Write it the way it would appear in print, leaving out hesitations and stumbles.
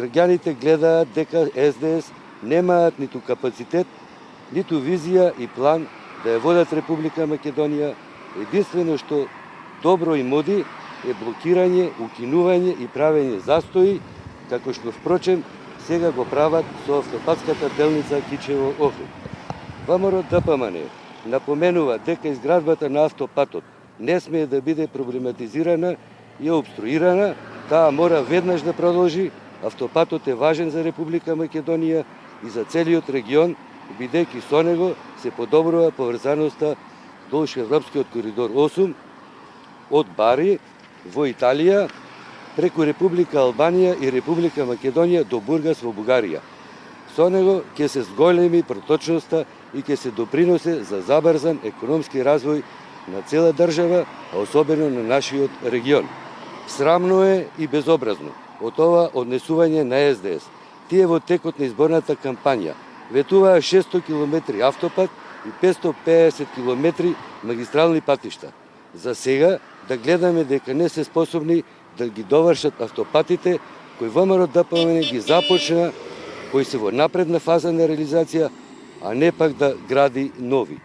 Граѓаните гледаат дека СДС немаат ниту капацитет, ниту визија и план да ја водат Република Македонија. Единствено што добро им оди е блокирање, укинување и правење застои, како што впрочем сега го прават со автопатската делница Кичево-Охрид. ВМРО ДПМН напоменува дека изградбата на автопатот не смее да биде проблематизирана и обструирана, таа мора веднаш да продолжи. Автопатот е важен за Република Македонија и за целиот регион, бидејќи со него се подобрува поврзаноста долж Европскиот коридор 8 од Бари во Италија преку Република Албанија и Република Македонија до Бургас во Бугарија. Со него ќе се зголеми проточноста и ќе се доприносе за забрзан економски развој на цела држава, а особено на нашиот регион. Срамно е и безобразно од ова однесување на СДС. Тие во текот на изборната кампања ветуваа 600 км автопат и 550 км магистрални патишта. За сега да гледаме дека не се способни да ги довршат автопатите кои ВМРО ДПМН ги започна, кои се во напредна фаза на реализација, а не пак да гради нови.